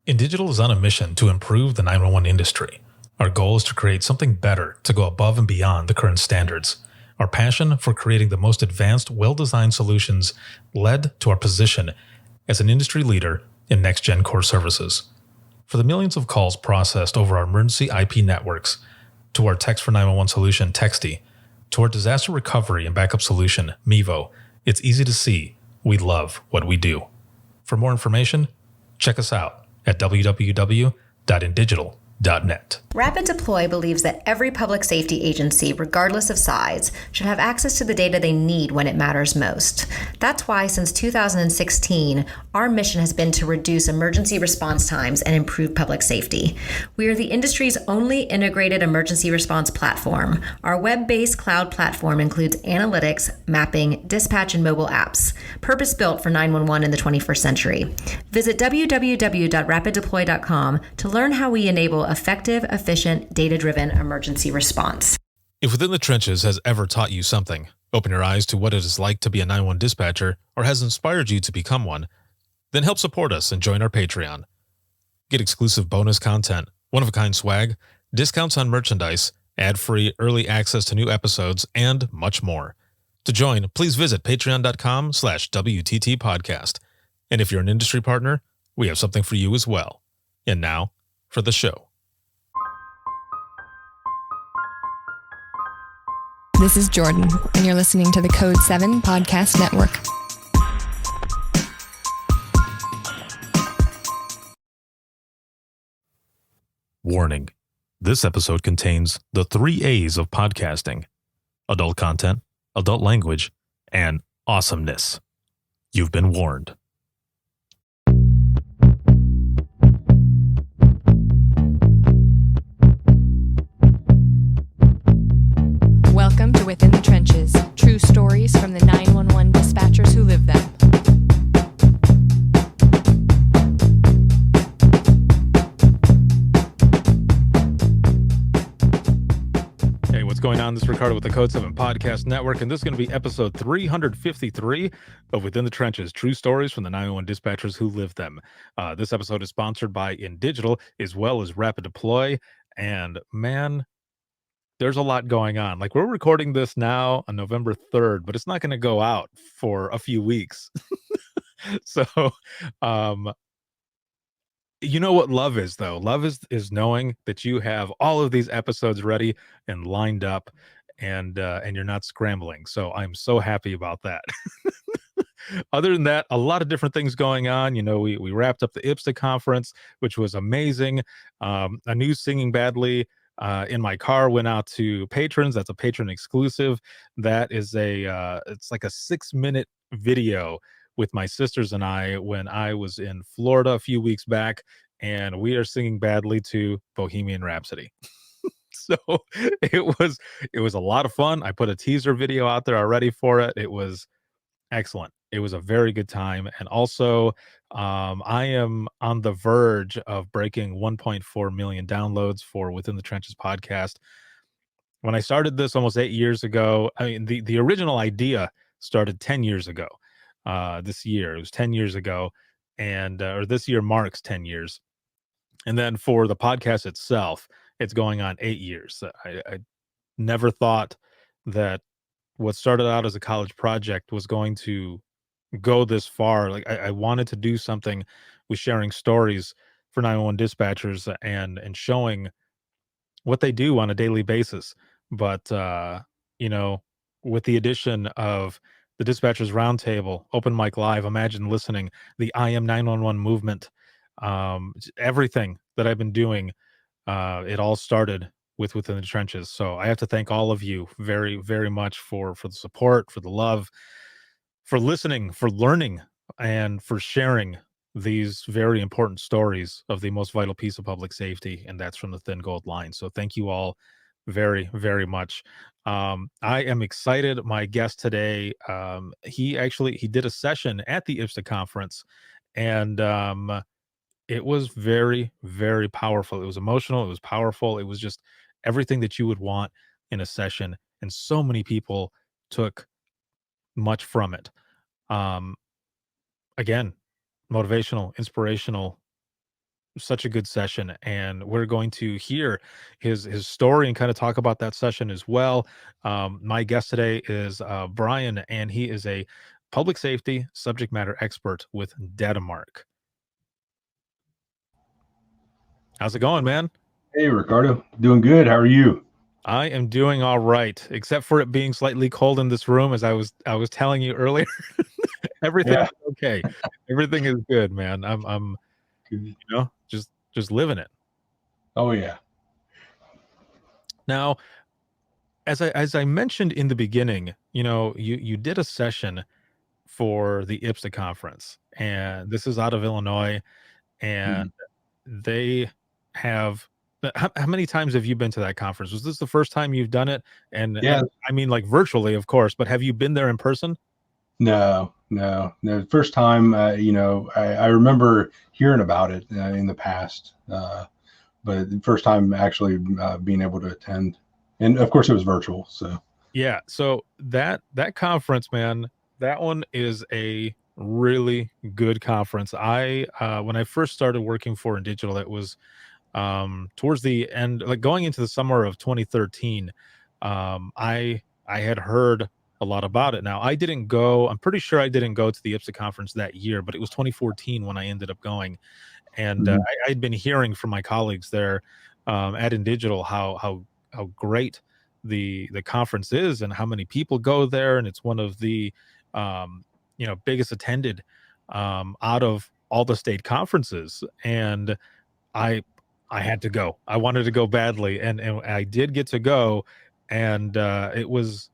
InDigital is on a mission to improve the 911 industry. Our goal is to create something better to go above and beyond the current standards. Our passion for creating the most advanced, well-designed solutions led to our position as an industry leader in next-gen core services. For the millions of calls processed over our emergency IP networks, to our Text for 911 solution, Texty, to our disaster recovery and backup solution, Mevo, it's easy to see we love what we do. For more information, check us out at www.indigital.net. Rapid Deploy believes that every public safety agency, regardless of size, should have access to the data they need when it matters most. That's why, since 2016, our mission has been to reduce emergency response times and improve public safety. We are the industry's only integrated emergency response platform. Our web-based cloud platform includes analytics, mapping, dispatch, and mobile apps, purpose-built for 911 in the 21st century. Visit www.rapiddeploy.com to learn how we enable effective, efficient, data-driven emergency response. If Within the Trenches has ever taught you something, open your eyes to what it is like to be a 911 dispatcher, or has inspired you to become one, then help support us and join our Patreon. Get exclusive bonus content, one-of-a-kind swag, discounts on merchandise, ad-free early access to new episodes, and much more. To join, please visit patreon.com/WTT podcast. And if you're an industry partner, we have something for you as well. And now, for the show. This is Jordan, and you're listening to the Code 7 Podcast Network. Warning. This episode contains the 3 A's of podcasting: adult content, adult language, and awesomeness. You've been warned. Welcome to Within the Trenches, true stories from the 911 dispatchers who live them. Hey, what's going on? This is Ricardo with the Code 7 Podcast Network, and this is going to be episode 353 of Within the Trenches, true stories from the 911 dispatchers who live them. This episode is sponsored by InDigital as well as Rapid Deploy, and man, there's a lot going on. Like, we're recording this now on November 3rd, but it's not going to go out for a few weeks. So, you know what love is, though? Love is knowing that you have all of these episodes ready and lined up, and you're not scrambling. So I'm so happy about that. Other than that, a lot of different things going on. You know, we wrapped up the IPSTA conference, which was amazing. A new Singing Badly in my car went out to patrons. That's a patron exclusive. That is it's like a 6-minute video with my sisters and I when I was in Florida a few weeks back, and we are singing badly to Bohemian Rhapsody. So it was a lot of fun. I put a teaser video out there already for it. It was excellent. It was a very good time. And also, I am on the verge of breaking 1.4 million downloads for Within the Trenches podcast. When I started this almost 8 years ago, I mean, the original idea started 10 years ago. This year, it was 10 years ago, and or this year marks 10 years. And then for the podcast itself, it's going on 8 years. I never thought that what started out as a college project was going to go this far. Like, I wanted to do something with sharing stories for 911 dispatchers and showing what they do on a daily basis. But, you know, with the addition of the Dispatchers Roundtable, Open Mic Live, Imagine Listening, the I Am 911 movement, everything that I've been doing, it all started with Within the Trenches. So I have to thank all of you very, very much for the support, for the love, for listening, for learning, and for sharing these very important stories of the most vital piece of public safety, and that's from the Thin Gold Line. So thank you all very, very much. I am excited. My guest today, he did a session at the IPSTA conference, and it was very, very powerful. It was emotional. It was powerful. It was just everything that you would want in a session, and so many people took much from it. Again, motivational, inspirational, such a good session, and we're going to hear his story and kind of talk about that session as well. My guest today is Brian, and he is a public safety subject matter expert with Datamark. How's it going, man? Hey, Ricardo. Doing good. How are you? I am doing all right, except for it being slightly cold in this room, as I was telling you earlier. Everything Yeah. is okay. Everything is good, man. I'm Good. just living it. Oh, yeah. Now, as I mentioned in the beginning, you did a session for the IPSTA conference, and this is out of Illinois, and Mhm. they have how many times have you been to that conference? Was this the first time you've done it? And Yeah. I mean, like, virtually, of course, but have you been there in person? No. First time, I remember hearing about it in the past, but the first time actually being able to attend. And of course, it was virtual. So, Yeah, so that conference, man, that one is a really good conference. When I first started working for In Digital, it was towards the end, like going into the summer of 2013. I had heard a lot about it. Now, I didn't go. I'm pretty sure I didn't go to the IPSA conference that year, but it was 2014 when I ended up going. And mhm. I'd been hearing from my colleagues there at In Digital how great the conference is and how many people go there, and it's one of the biggest attended out of all the state conferences. And I I had to go. I wanted to go badly, and I did get to go, and it was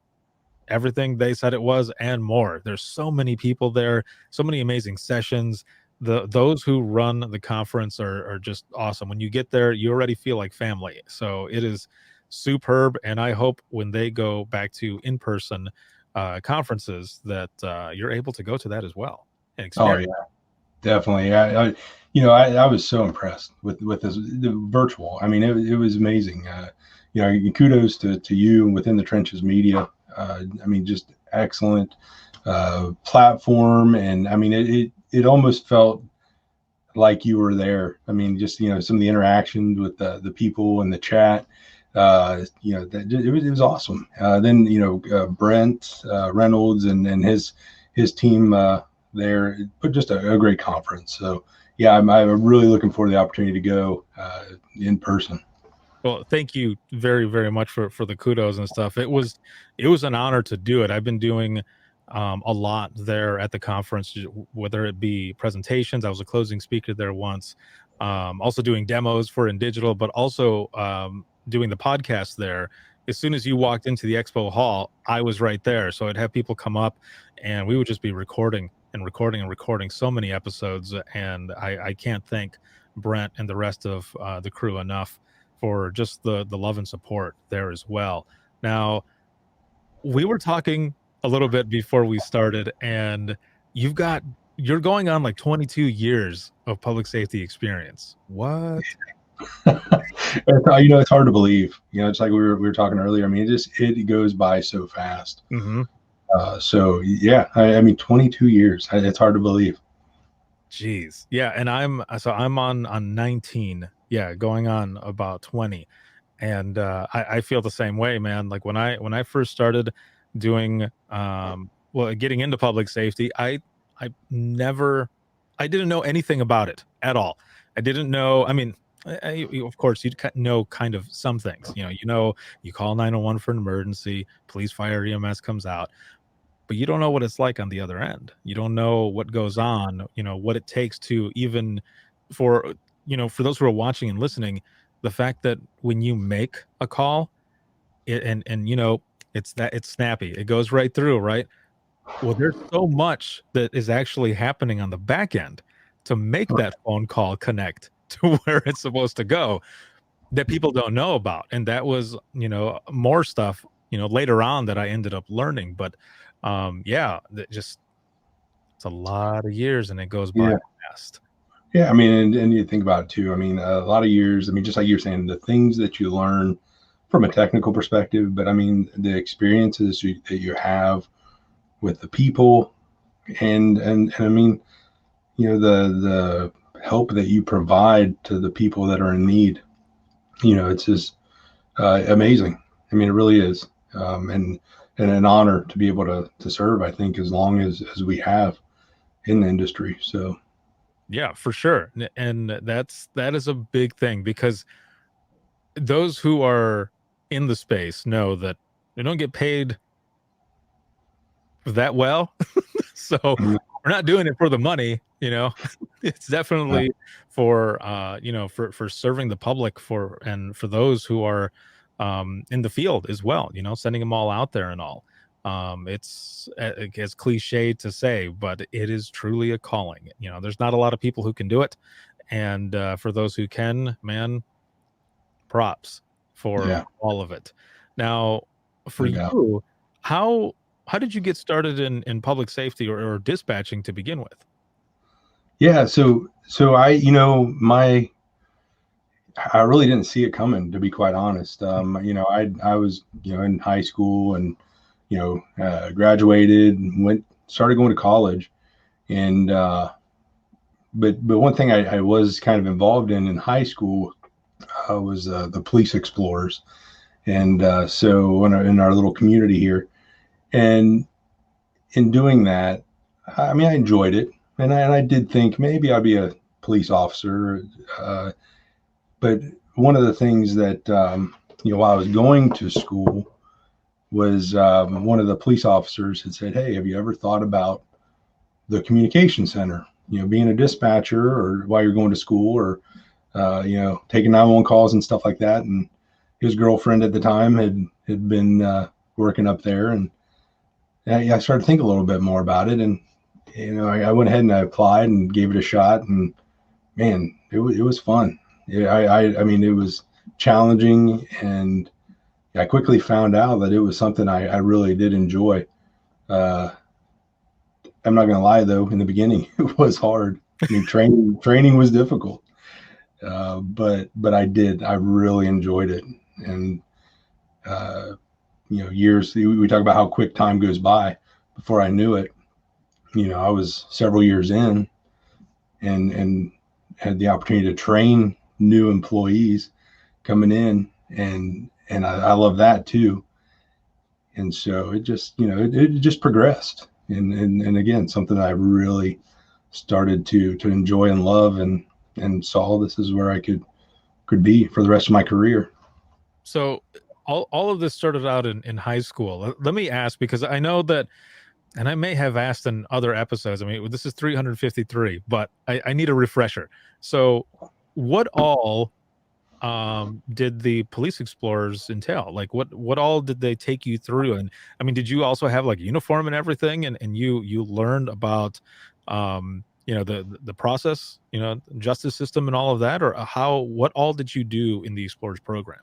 everything they said it was and more. There's so many people there, so many amazing sessions. Those who run the conference are just awesome. When you get there, you already feel like family. So it is superb, and I hope when they go back to in-person conferences that you're able to go to that as well and Oh, experience. yeah, definitely. I was so impressed with this the virtual. I mean, it was amazing. Kudos to you and Within the Trenches Media. I mean, just excellent platform, and I mean, it almost felt like you were there. I mean, just some of the interactions with the people in the chat. It was awesome. Then Brent Reynolds and his team there put just a great conference. So yeah, I'm really looking forward to the opportunity to go in person. Well, thank you very, very much for the kudos and stuff. It was an honor to do it. I've been doing a lot there at the conference, whether it be presentations. I was a closing speaker there once. Also doing demos for In Digital, but also doing the podcast there. As soon as you walked into the expo hall, I was right there. So I'd have people come up, and we would just be recording and recording and recording so many episodes. And I can't thank Brent and the rest of the crew enough for just the love and support there as well. Now, we were talking a little bit before we started, and you're going on like 22 years of public safety experience. What? It's hard to believe. It's like we were talking earlier. I mean, it goes by so fast. Hmm. So yeah, I mean, 22 years. It's hard to believe. Jeez. Yeah, and I'm on 19. Yeah, going on about 20. And I feel the same way, man. Like when I first started doing getting into public safety, I never I didn't know anything about it at all. I didn't know. I mean, of course, know kind of some things. You call 911 for an emergency, police, fire, EMS comes out, but you don't know what it's like on the other end. You don't know what goes on, what it takes to even for, for those who are watching and listening, the fact that when you make a call and it's snappy, it goes right through, right? Well, there's so much that is actually happening on the back end to make that phone call connect to where it's supposed to go that people don't know about. And that was, more stuff, later on that I ended up learning. But yeah, it's a lot of years and it goes by Yeah. fast. Yeah, I mean, and you think about it too. I mean, a lot of years. I mean, just like you're saying, the things that you learn from a technical perspective, but I mean, the experiences that you have with the people, and I mean, the help that you provide to the people that are in need, it's just amazing. I mean, it really is, and an honor to be able to serve. I think as long as we have in the industry. So Yeah, for sure. And that is a big thing because those who are in the space know that they don't get paid that well. So mm, we're not doing it for the money. It's yeah, definitely for for serving the public and for those who are in the field as well, sending them all out there and all. It's as cliche to say, but it is truly a calling. There's not a lot of people who can do it. And for those who can, man, props for yeah, all of it. Now, for no doubt. you, how how did you get started in public safety or dispatching to begin with? Yeah. So I really didn't see it coming, to be quite honest. I was, in high school and, graduated, started going to college. And, but one thing I was kind of involved in high school was the police explorers. And so in our little community here, and in doing that, I mean, I enjoyed it. And I did think maybe I'd be a police officer. But one of the things that, while I was going to school, was one of the police officers had said, "Hey, have you ever thought about the communication center? Being a dispatcher, or while you're going to school, or taking 911 calls and stuff like that." And his girlfriend at the time had been working up there, and I started to think a little bit more about it. And I went ahead and I applied and gave it a shot, and man, it was fun. Yeah, I mean, it was challenging, and I quickly found out that it was something I really did enjoy. Uh, I'm not gonna lie though, in the beginning it was hard. I mean, training was difficult, but I really enjoyed it. And years, we talk about how quick time goes by. Before I knew it, I was several years in, and had the opportunity to train new employees coming in, and I love that too. And so it just, it just progressed, and again, something that I really started to enjoy and love, and saw this is where I could be for the rest of my career. So all of this started out in high school. Let me ask, because I know that, and I may have asked in other episodes. I mean, this is 353, but I need a refresher. So what all did the police explorers entail? Like what all did they take you through? And I mean, did you also have like uniform and everything, and you learned about the process, justice system and all of that? Or what all did you do in the explorers program?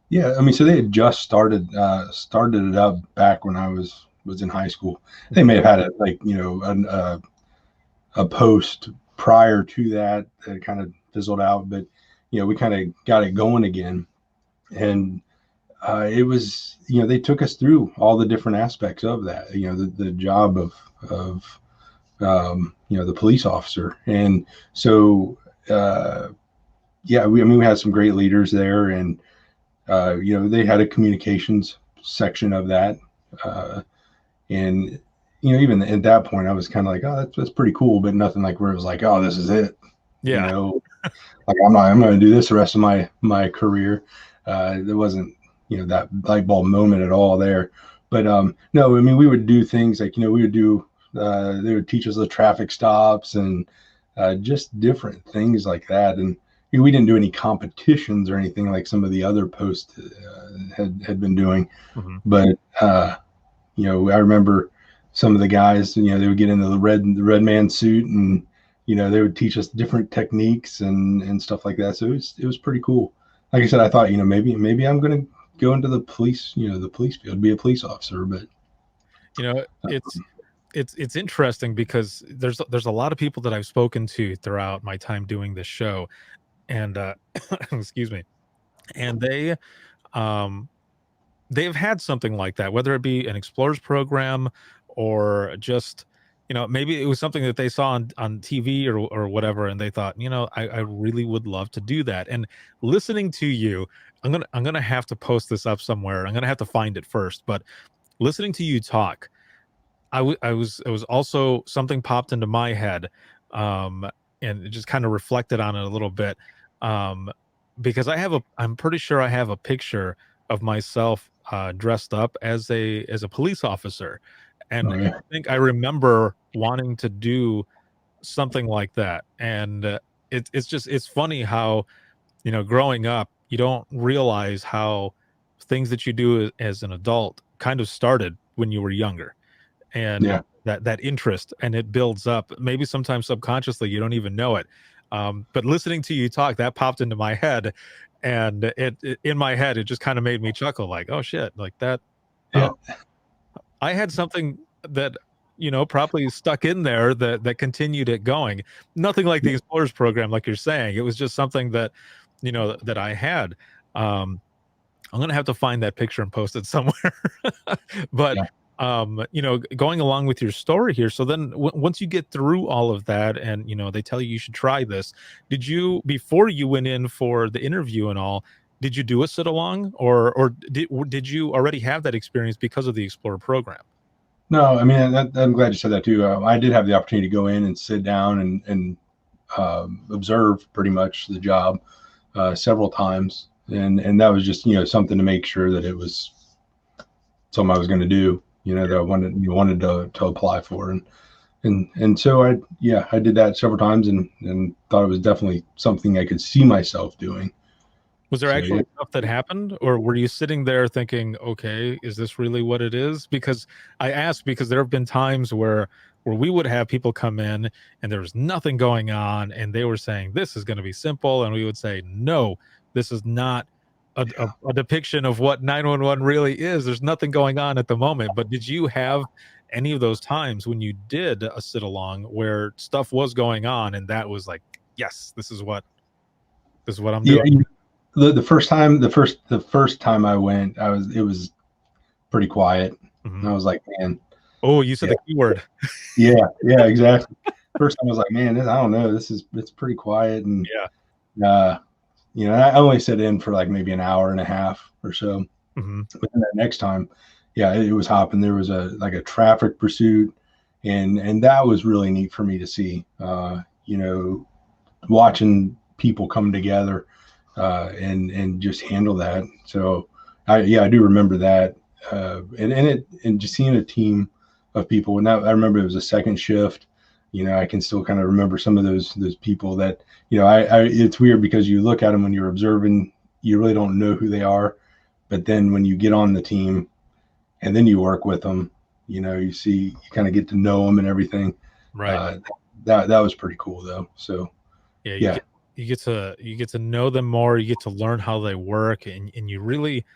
Yeah, I mean, so they had just started it up back when I was in high school. They may have had it like, a post prior to that that kind of fizzled out, but we kind of got it going again. And it was, they took us through all the different aspects of that, the job of the police officer. And so yeah, we had some great leaders there. And they had a communications section of that. And even at that point, I was kind of like, oh, that's pretty cool, but nothing like where it was like, oh, this is it. You Yeah. know, like I'm going to do this the rest of my career. There wasn't that light bulb moment at all there. But no, I mean, we would do things like we would do. They would teach us the traffic stops and just different things like that. And we didn't do any competitions or anything like some of the other posts had been doing. Mhm. But I remember some of the guys. They would get into the red man suit, and they would teach us different techniques and stuff like that. So it was pretty cool. Like I said, I thought maybe I'm going to go into the police, the police field, be a police officer. But You know, it's interesting because there's a lot of people that I've spoken to throughout my time doing this show, and excuse me, and um they've had something like that, whether it be an explorers program or just maybe it was something that they saw on TV or whatever, and they thought, I really would love to do that. And listening to you, I'm gonna have to post this up somewhere. I'm gonna have to find it first, but listening to you talk, I was also something popped into my head, um, and it just kind of reflected on it a little bit, um, because I'm pretty sure I have a picture of myself dressed up as a police officer, and Oh I yeah, think I remember wanting to do something like that, and it's funny how growing up you don't realize how things that you do as an adult kind of started when you were younger, and yeah, that interest, and it builds up maybe sometimes subconsciously, you don't even know it. But listening to you talk, that popped into my head, and in my head it just kind of made me chuckle, like, oh shit, like that. yeah, Oh, I had something that probably stuck in there that continued it going. Nothing like the explorers program, like you're saying. It was just something that that I had. I'm gonna have to find that picture and post it somewhere. But yeah. going along with your story here, so then once you get through all of that, and they tell you should try this, did you, before you went in for the interview and all, did you do a sit along, or did you already have that experience because of the Explorer program? No, I mean, I'm glad you said that too. I did have the opportunity to go in and sit down and observe pretty much the job several times, and that was just something to make sure that it was something I was going to do. That I wanted to apply for, and so I did that several times, and thought it was definitely something I could see myself doing. Was there So yeah, actually stuff that happened, or were you sitting there thinking, "Okay, is this really what it is?" Because I asked because there have been times where we would have people come in and there was nothing going on, and they were saying, "This is going to be simple," and we would say, "No, this is not a depiction of what 911 really is. There's nothing going on at the moment." But did you have any of those times when you did a sit along where stuff was going on, and that was like, "Yes, this is what I'm yeah. doing." The first time, the first time I went, it was pretty quiet, and Mhm. I was like, man, Oh, you said yeah, the keyword. yeah, exactly. First time I was like, man, I don't know, it's pretty quiet, and Yeah. uh, I only sat in for like maybe an hour and a half or so. Mhm. But then that next time, yeah, it was hopping. There was a traffic pursuit, and that was really neat for me to see. Watching people come together and just handle that. So I do remember that, and just seeing a team of people. And that, I remember it was a second shift. I can still kind of remember some of those people that it's weird because you look at them when you're observing, you really don't know who they are, but then when you get on the team and then you work with them, you kind of get to know them and everything. Right. Uh, that was pretty cool though. So Yeah, yeah. you get to know them more, you get to learn how they work, and you really,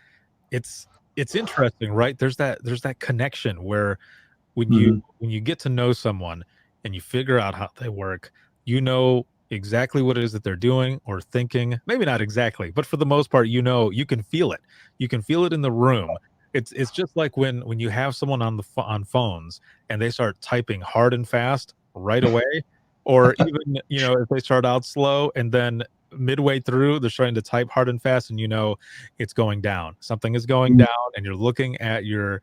it's it's interesting, right? There's that connection where Mhm. when you get to know someone and you figure out how they work, you know exactly what it is that they're doing or thinking. Maybe not exactly, but for the most part, you can feel it. You can feel it in the room. It's just like when you have someone on phones and they start typing hard and fast right away, or even if they start out slow and then midway through they're starting to type hard and fast, and it's going down. Something is going down, and you're looking at your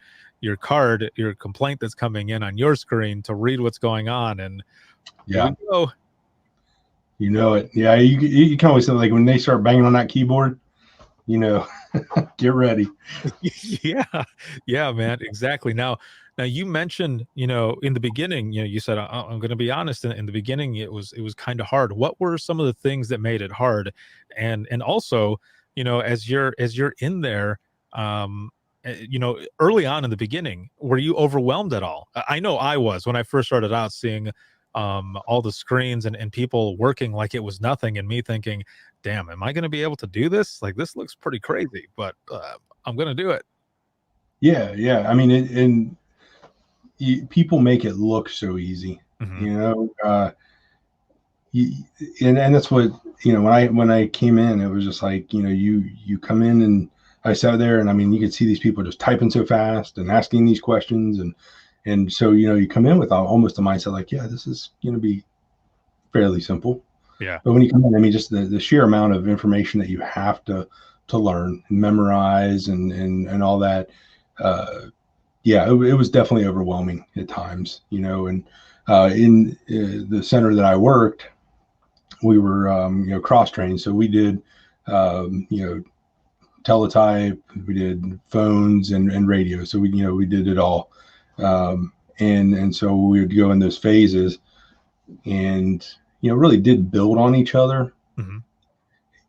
card, your complaint that's coming in on your screen to read what's going on. And here Yeah, we go. it. Yeah, you can always say like when they start banging on that keyboard, you know, get ready. Yeah, yeah, man, exactly. Now you mentioned, in the beginning, you said, I'm going to be honest. In the beginning, it was kind of hard. What were some of the things that made it hard? And also, as you're in there, early on in the beginning, were you overwhelmed at all? I know I was when I first started out, seeing all the screens and people working like it was nothing, and me thinking, damn, am I going to be able to do this? Like, this looks pretty crazy, but I'm going to do it. Yeah, yeah. I mean, and people make it look so easy, Hmm. you know. You, and that's what when I came in, it was just like you come in, and I sat there, and I mean, you could see these people just typing so fast and asking these questions, And so, you come in with almost a mindset like, yeah, this is going to be fairly simple. Yeah. But when you come in, I mean, just the sheer amount of information that you have to learn and memorize and all that. Yeah, it was definitely overwhelming at times, and in the center that I worked, we were, cross trained. So we did, teletype, we did phones and radio. So we did it all. And so we would go in those phases and, really did build on each other. Mm-hmm.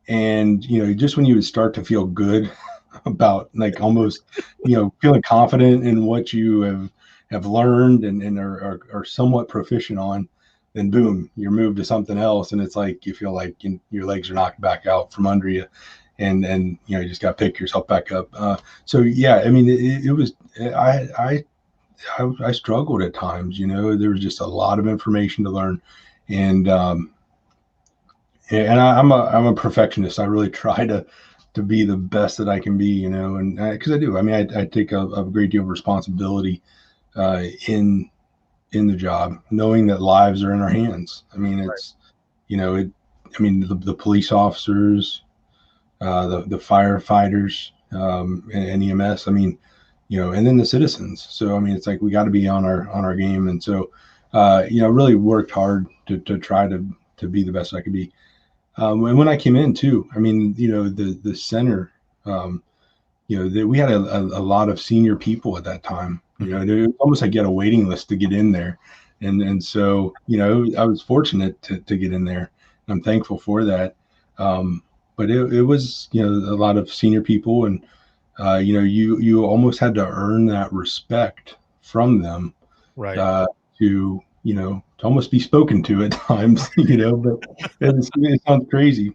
And, just when you would start to feel good about like almost, feeling confident in what you have learned and are somewhat proficient on, then boom, you're moved to something else. And it's like, you feel like your legs are knocked back out from under you. And you just got to pick yourself back up. So, yeah, I mean, it was, I struggled at times, there was just a lot of information to learn. And I'm a perfectionist. I really try to be the best that I can be, and because I do. I mean, I take a great deal of responsibility in the job, knowing that lives are in our hands. I mean, it's the police officers, the firefighters, and EMS. I mean, and then the citizens. So I mean, it's like we got to be on our game, and so really worked hard to try to be the best I could be. And when I came in too, I mean, the center, we had a lot of senior people at that time. It was almost like you had a waiting list to get in there, and so I was fortunate to get in there. I'm thankful for that. But it was a lot of senior people, and you almost had to earn that respect from them, Right. to almost be spoken to at times, but it sounds crazy.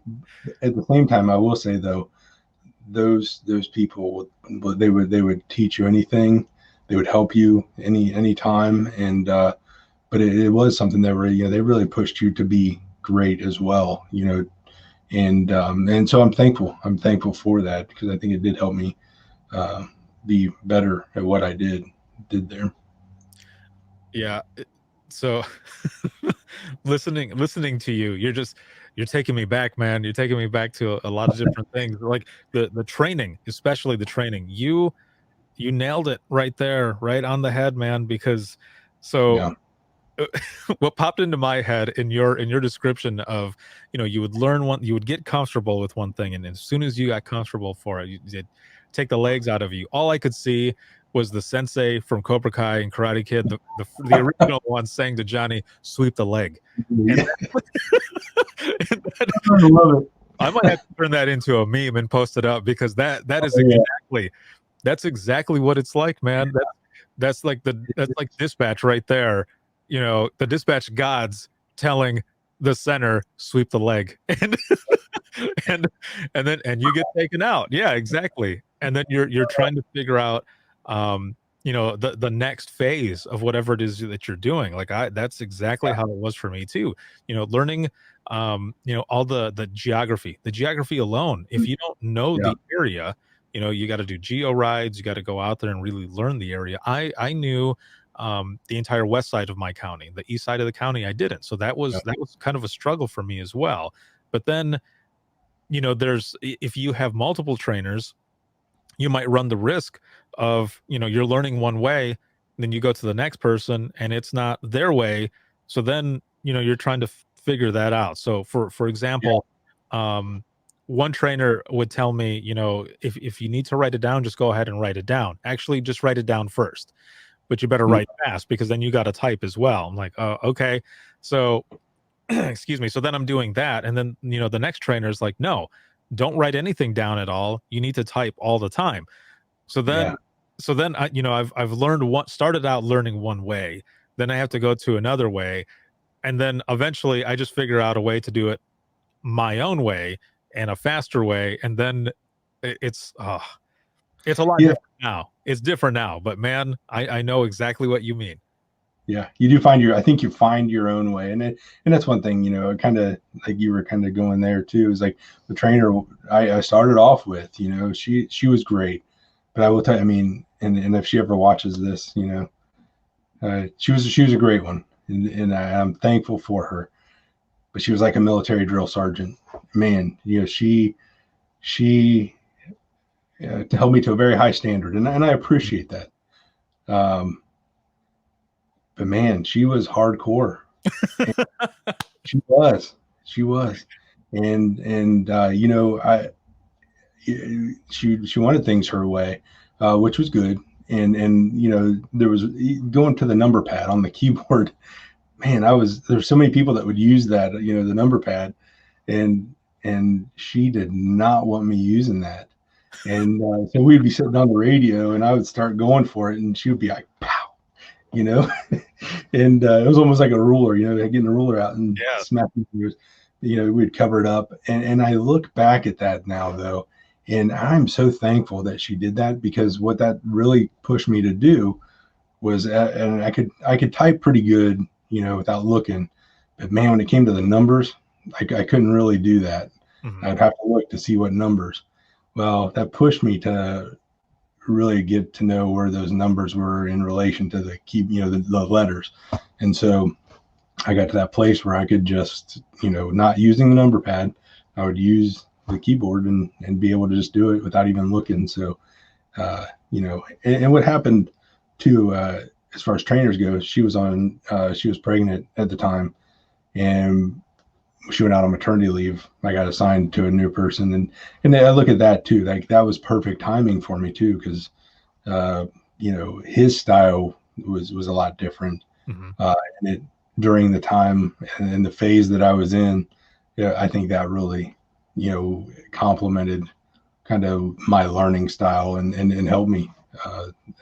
At the same time, I will say though, those people they would teach you anything, they would help you any time, and but it was something that they really pushed you to be great as well, and so I'm thankful for that, because I think it did help me be better at what I did there. Yeah. So listening to you, you're taking me back, man. You're taking me back to a lot of different things, like the training, especially the training. You nailed it right there, right on the head, man. Because so Yeah. what popped into my head in your description of, you would learn one, you would get comfortable with one thing, and as soon as you got comfortable for it, you'd take the legs out of you. All I could see was the sensei from Cobra Kai and Karate Kid, the original one, saying to Johnny, "Sweep the leg." And, Yeah. and I love it. I might have to turn that into a meme and post it up, because that is Yeah. exactly what it's like, man. That's like dispatch right there. The dispatch gods telling the center, sweep the leg, and and then you get taken out. Yeah, exactly. And then you're trying to figure out the next phase of whatever it is that you're doing. Like that's exactly how it was for me too. Learning all the geography alone. If you don't know Yeah. the area, you got to do geo rides, you got to go out there and really learn the area. I knew the entire west side of my county. The east side of the county I didn't. So that was kind of a struggle for me as well. But then if you have multiple trainers, you might run the risk of, you're learning one way, then you go to the next person and it's not their way. So then, you're trying to figure that out. So for example, one trainer would tell me, if you need to write it down, just go ahead and write it down. Actually, just write it down first, but you better write fast, because then you got to type as well. I'm like, oh, okay. So excuse me. So then I'm doing that. And then, the next trainer is like, no, don't write anything down at all. You need to type all the time. So then, I've learned started out learning one way, then I have to go to another way. And then eventually I just figure out a way to do it my own way and a faster way. And then it's a lot different now. It's different now, but man, I know exactly what you mean. Yeah, you do I think you find your own way. And that's one thing, kind of like you were kind of going there too, is like the trainer I started off with, she was great, but I will tell you, I mean, and if she ever watches this, She was a great one, and I'm thankful for her. But she was like a military drill sergeant. Man, she held me to a very high standard, and I appreciate that. Um, but man, she was hardcore. She was, she was, and I she wanted things her way, which was good. And there was going to the number pad on the keyboard. Man, there's so many people that would use that, the number pad, and she did not want me using that. And so we'd be sitting on the radio, and I would start going for it, and she would be like, "Pow," you know, and it was almost like a ruler, getting a ruler out and Yeah. smacking yours. We'd cover it up, and I look back at that now though, and I'm so thankful that she did that, because what that really pushed me to do was, and I could type pretty good, without looking, but man, when it came to the numbers, I couldn't really do that. Mhm. I'd have to look to see what numbers. Well, that pushed me to really get to know where those numbers were in relation to the key, the letters. And so I got to that place where I could just, not using the number pad, I would use the keyboard and be able to just do it without even looking. So, and what happened too, as far as trainers go, she was pregnant at the time, and she went out on maternity leave. I got assigned to a new person, and I look at that too. Like that was perfect timing for me too, because his style was a lot different. Mhm. And during the time and the phase that I was in, I think that really, complemented kind of my learning style, and helped me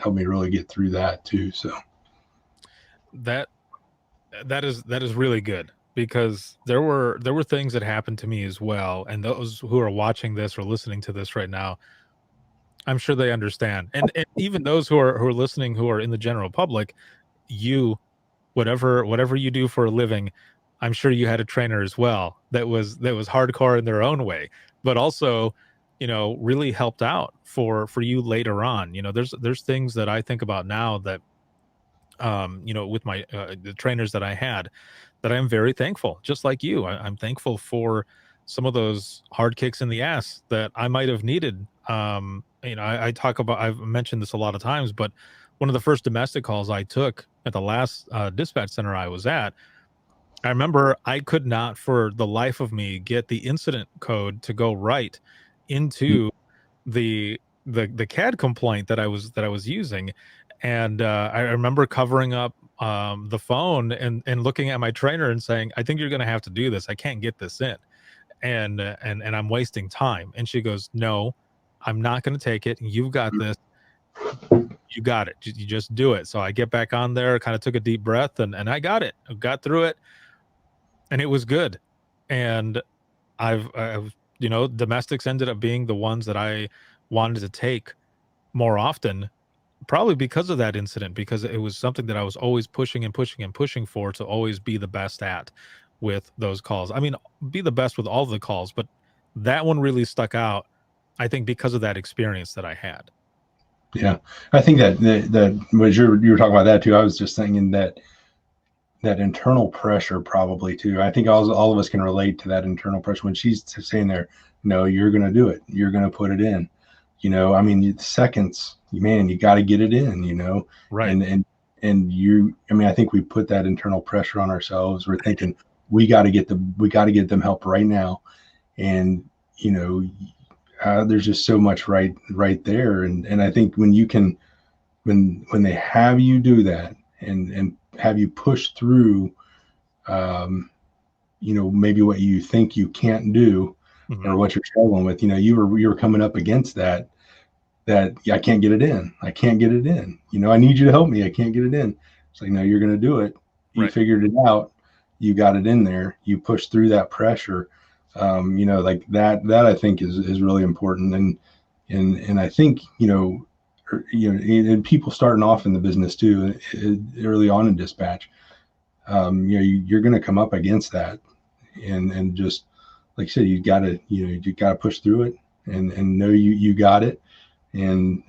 really get through that too. So That that is really good, because there were things that happened to me as well, and those who are watching this or listening to this right now, I'm sure they understand. And even those who are listening, who are in the general public, you, whatever you do for a living, I'm sure you had a trainer as well that was hardcore in their own way, but also, really helped out for you later on. There's things that I think about now that, with my the trainers that I had, that I'm very thankful. Just like you, I'm thankful for some of those hard kicks in the ass that I might have needed. I talk about, I've mentioned this a lot of times, but one of the first domestic calls I took at the last dispatch center I was at, I remember I could not for the life of me get the incident code to go right into the CAD complaint that I was using. And I remember covering up the phone and looking at my trainer and saying, "I think you're going to have to do this. I can't get this in, and I'm wasting time." And she goes, "No, I'm not going to take it. You've got this. You got it. You just do it." So I get back on there, kind of took a deep breath, and I got it. I got through it, and it was good. And I've domestics ended up being the ones that I wanted to take more often, probably because of that incident, because it was something that I was always pushing and pushing and pushing for, to always be the best at with those calls. I mean, be the best with all of the calls, but that one really stuck out, I think, because of that experience that I had. yeah, I think that was you were talking about that too. I was just thinking that internal pressure probably too. I think all of us can relate to that internal pressure when she's saying there, no, you're going to do it. You're going to put it in, I mean, seconds, man, you got to get it in, Right. and I mean, I think we put that internal pressure on ourselves. We're thinking we got to get them help right now. And, there's just so much right there. And I think when you can, when they have you do that, and have you push through, maybe what you think you can't do, Mhm. or what you're struggling with, you were coming up against that I can't get it in. I can't get it in. I need you to help me. I can't get it in. It's like, no, you're going to do it. You Right. figured it out. You got it in there. You push through that pressure. Like that I think is really important. And I think, and people starting off in the business too, early on in dispatch, you're going to come up against that, and just like I said, you got to push through it, and know you got it, and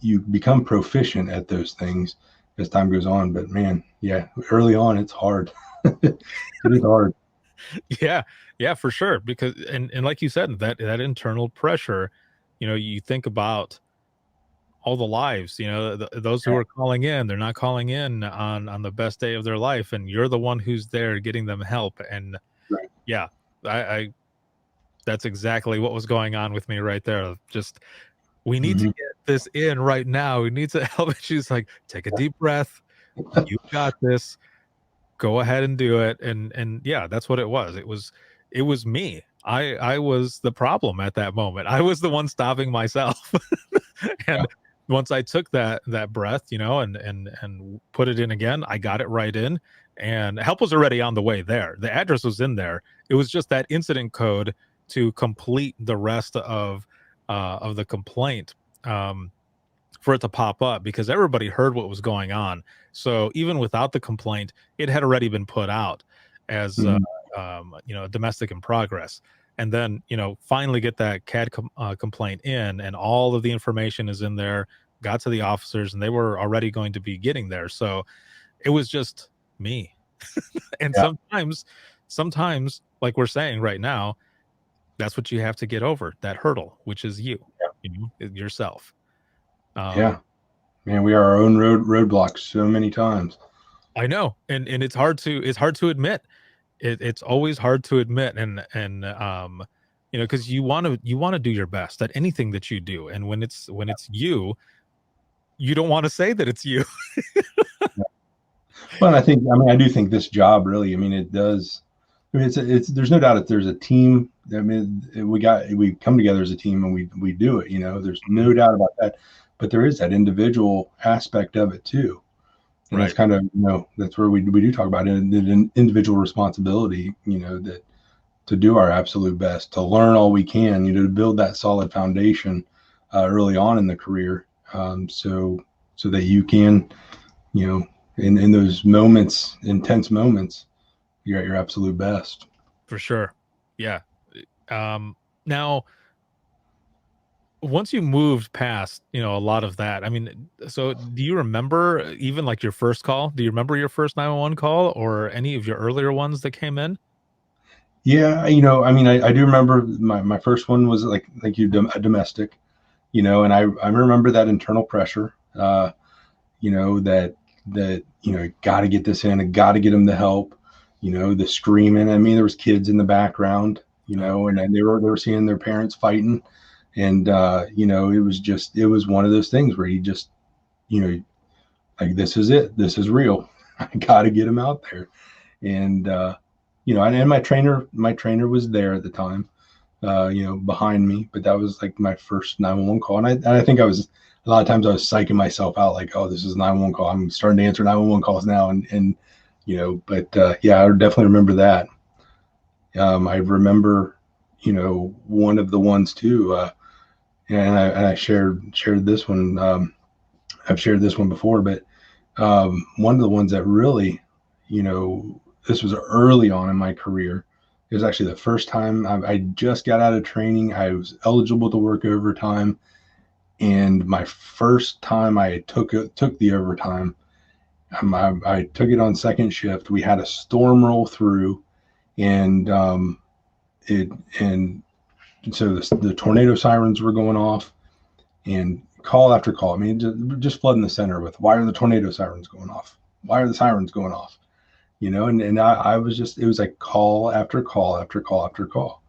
you become proficient at those things, as time goes on. But man, yeah, early on, it's hard. It is hard. Yeah, yeah, for sure. Because and like you said, that internal pressure, you think about all the lives, those who Yeah, are calling in, they're not calling in on the best day of their life, and you're the one who's there getting them help. And right. yeah, I that's exactly what was going on with me right there. Just, we need to Hmm. get this in right now. We need to help. She's like, take a deep breath. You got this. Go ahead and do it. And yeah, that's what it was. It was me. I was the problem at that moment. I was the one stopping myself. Yeah. And once I took that breath, and put it in again, I got it right in, and help was already on the way there. The address was in there. It was just that incident code to complete the rest of the complaint, for it to pop up, because everybody heard what was going on. So even without the complaint, it had already been put out as Hmm. domestic in progress. And then, finally get that complaint in, and all of the information is in there, got to the officers, and they were already going to be getting there. So it was just me. And Yeah. sometimes, like we're saying right now, that's what you have to get over, that hurdle, which is yourself. Yeah. Um, Man, we are our own roadblocks so many times. I know, and it's hard to admit. It's always hard to admit, and because you want to do your best at anything that you do, and when it's you don't want to say that it's you. Well, I mean, I do think this job really, I mean, it does. I mean, there's no doubt that there's a team. I mean, we come together as a team and we do it, there's Mhm. no doubt about that. But there is that individual aspect of it too. And that's Right, kind of, that's where we do talk about it, an individual responsibility, that to do our absolute best, to learn all we can, to build that solid foundation early on in the career, so that you can, you know, in those moments, intense moments, you're at your absolute best. for sure. Yeah. Now, once you moved past, a lot of that, I mean, so do you remember even like your first call? Do you remember your first 911 call, or any of your earlier ones that came in? Yeah, I mean, I do remember my first one was like a domestic, and I remember that internal pressure, that got to get this in, and got to get them the help, the screaming. I mean, there was kids in the background, Oh, and then they were seeing their parents fighting, and it was one of those things where you just, you know, like, this is it, this is real. I got to get them out there. And and my trainer was there at the time, behind me. But that was like my first 911 call, and I think I was, a lot of times I was psyching myself out, like, oh, this is a 911 call. I'm starting to answer 911 calls now, and but yeah, I definitely remember that. I remember, one of the ones too, and I shared this one. I've shared this one before, but one of the ones that really, this was early on in my career. It was actually the first time I just got out of training. I was eligible to work overtime, and my first time I took the overtime. I took it on second shift. We had a storm roll through, and it and so the tornado sirens were going off, and call after call. I mean, just flooding the center with, why are the tornado sirens going off? Why are the sirens going off? And I was just, it was like call after call after call after call.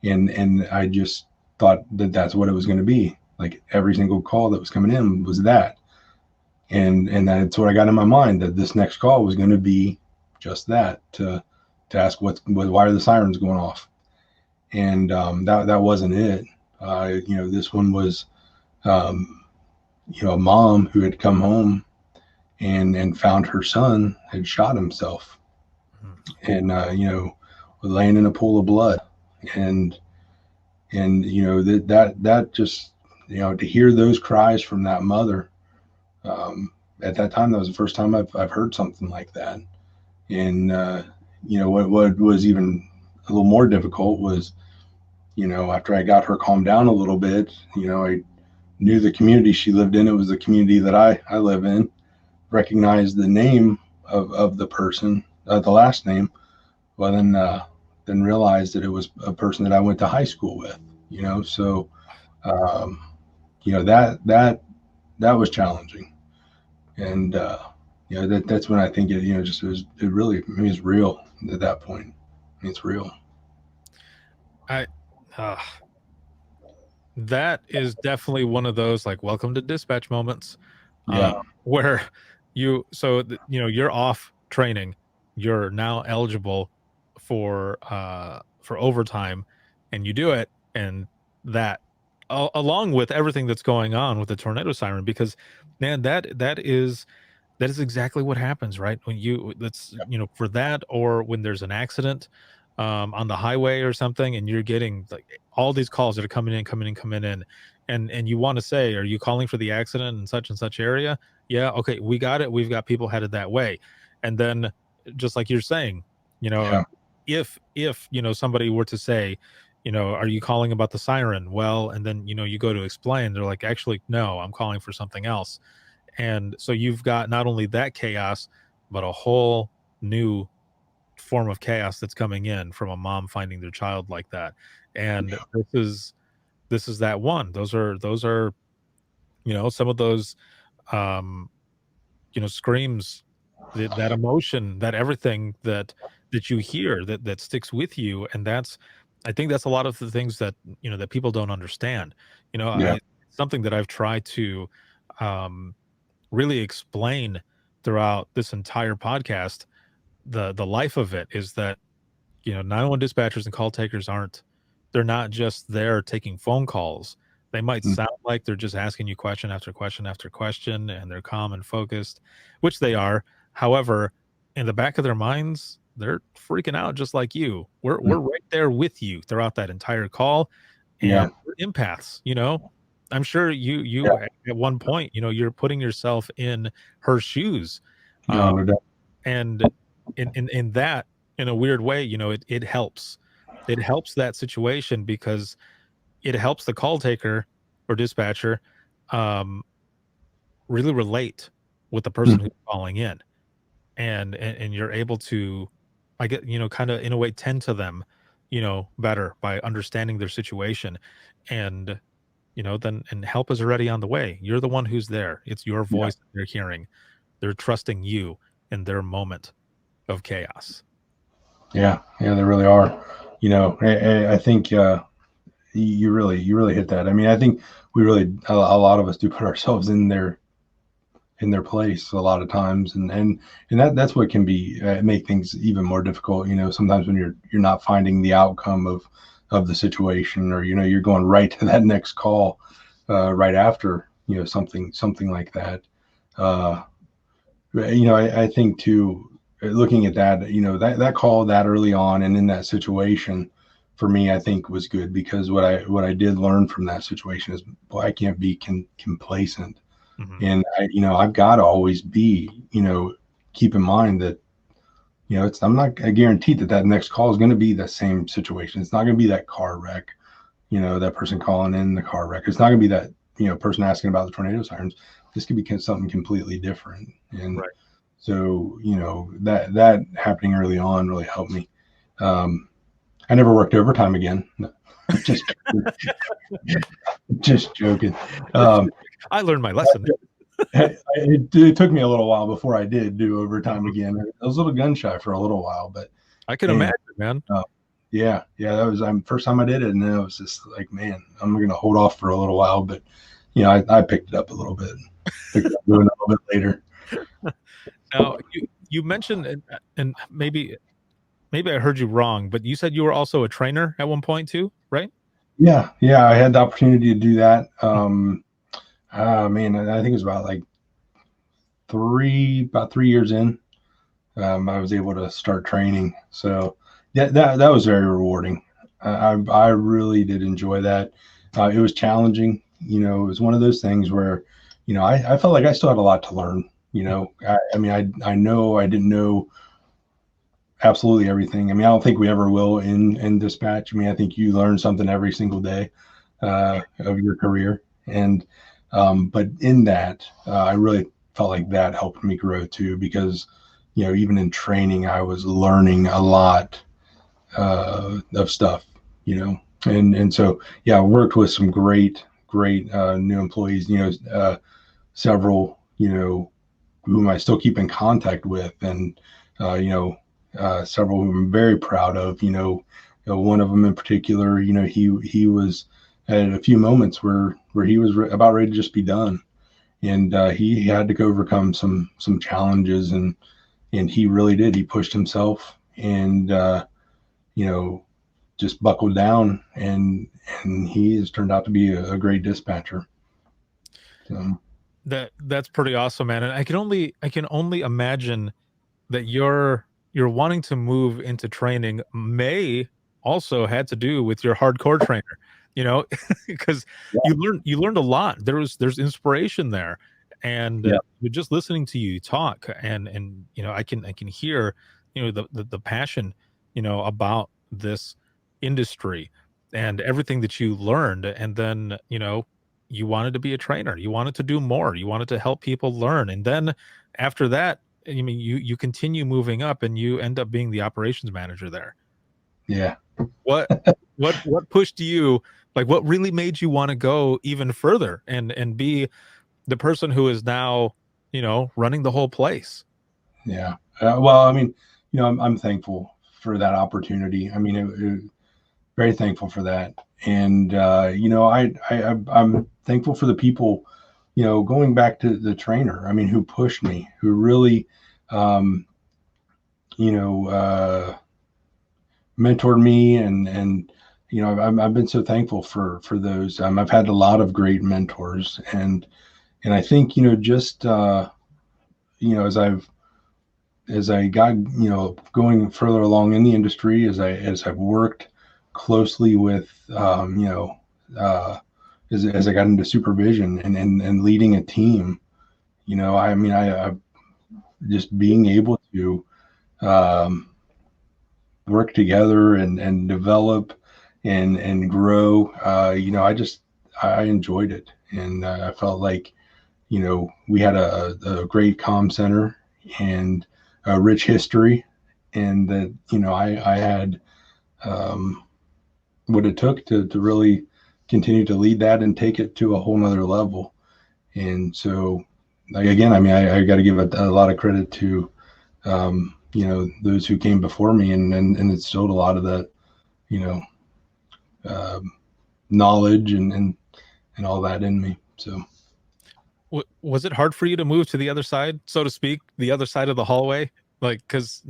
And I just thought that that's what it was going to be. Like, every single call that was coming in was that. And that's what I got in my mind, that this next call was going to be just that, to ask why are the sirens going off? And that wasn't it. This one was, um, a mom who had come home and found her son had shot himself, mhm. and laying in a pool of blood. And that just, to hear those cries from that mother, at that time, that was the first time I've heard something like that. And what was even a little more difficult was, after I got her calmed down a little bit, I knew the community she lived in. It was the community that I live in, recognize the name of the person, the last name, well then realized that it was a person that I went to high school with, so um, that was challenging. And that's when I think it really, I mean, it's real at that point. It's real. I uh, that is definitely one of those like welcome to dispatch moments, uh, Yeah. where you're off training, you're now eligible for overtime, and you do it, and that along with everything that's going on with the tornado siren, because man, that is exactly what happens, right? When that's, for that, or when there's an accident on the highway or something, and you're getting like all these calls that are coming in, and you want to say, are you calling for the accident in such and such area? Yeah, okay, we got it. We've got people headed that way. And then, just like you're saying, you know, Yeah. if somebody were to say, are you calling about the siren? Well, and then you go to explain, they're like, actually, no, I'm calling for something else. And so you've got not only that chaos, but a whole new form of chaos that's coming in from a mom finding their child like that. And this is that one. Those are some of those um screams, that emotion, that everything that you hear that sticks with you. And I think that's a lot of the things that people don't understand. Yeah. Something that I've tried to um really explain throughout this entire podcast. The life of it is that 911 dispatchers and call takers they're not just there taking phone calls. They might Mm. sound like they're just asking you question after question after question, and they're calm and focused, which they are. However, in the back of their minds, they're freaking out just like you. We're right there with you throughout that entire call, and Yeah. we're empaths. I'm sure Yeah. you at one point, you're putting yourself in her shoes. No, Uh, no doubt. and in that, in a weird way, it helps. It helps that situation, because it helps the call taker or dispatcher um really relate with the person Mm. who's calling in, and you're able to, I get, kind of in a way, tend to them better by understanding their situation. And then, and help is already on the way. You're the one who's there. It's your Yeah. voice that they're hearing. They're trusting you in their moment of chaos. Yeah. Yeah. They really are. I think you really hit that. I mean, I think we really a lot of us do put ourselves in their place a lot of times, and that's what can be make things even more difficult. Sometimes when you're not finding the outcome of the situation, or you're going right to that next call right after something like that. uh I think too, looking at that, that call that early on and in that situation, for me, I think was good, because what I did learn from that situation is, boy, I can't be complacent. Mhm. And I've got to always be, keep in mind that, I'm not guaranteed that next call is going to be the same situation. It's not going to be that car wreck, that person calling in the car wreck. It's not going to be that, person asking about the tornado sirens. This could be something completely different. And Right. so, that happening early on really helped me. I never worked overtime again. No, just, just joking. Um, I learned my lesson. it took me a little while before I did do overtime again. I was a little gun shy for a little while, but I can man, imagine, man. yeah, that was first time I did it, and then it was just like, man, I'm going to hold off for a little while, but I picked it up a little bit, picked it up doing it a little bit later. Now, you mentioned, and maybe I heard you wrong, but you said you were also a trainer at one point too, right? Yeah, I had the opportunity to do that. Man, I think it was about like about 3 years in. I was able to start training. So that was very rewarding. I really did enjoy that. It was challenging. It was one of those things where, I felt like I still had a lot to learn. I mean, I know I didn't know absolutely everything. I mean, I don't think we ever will in dispatch. I mean, I think you learn something every single day of your career. And but in that, I really felt like that helped me grow too, because, even in training, I was learning a lot of stuff, and so, yeah, I worked with some great new employees, several, whom I still keep in contact with, and several whom I'm very proud of. One of them in particular, he was at a few moments where he was about ready to just be done, and he had to overcome some challenges, and he really did. He pushed himself, and just buckled down, and he has turned out to be a great dispatcher. So, That's pretty awesome, man. And I can only imagine that you're wanting to move into training may also had to do with your hardcore trainer, because you learned a lot. There's inspiration there, and yeah, just listening to you talk, and I can hear the passion about this industry and everything that you learned, and then you wanted to be a trainer, you wanted to do more, you wanted to help people learn, and then after that, I mean, you continue moving up and you end up being the operations manager there. yeah. What what pushed you, like what really made you want to go even further and be the person who is now, running the whole place? Yeah. Well, I mean, I'm thankful for that opportunity. I mean, very thankful for that. And, I'm thankful for the people, going back to the trainer, I mean, who pushed me, who really, um, you know, uh, mentored me, and, I've been so thankful for those. I've had a lot of great mentors, and I think, just, as I got, going further along in the industry, as I've worked closely with, as I got into supervision, and leading a team, I mean, I just being able to um, work together, and develop, and grow. I enjoyed it, and I felt like, we had a great comm center, and a rich history, and that, I had um, what it took to really continue to lead that and take it to a whole nother level. And so, like, again, I mean, I got to give a lot of credit to those who came before me, and instilled a lot of that, you know um, knowledge, and all that in me. So, Was it hard for you to move to the other side, so to speak, the other side of the hallway? Like, because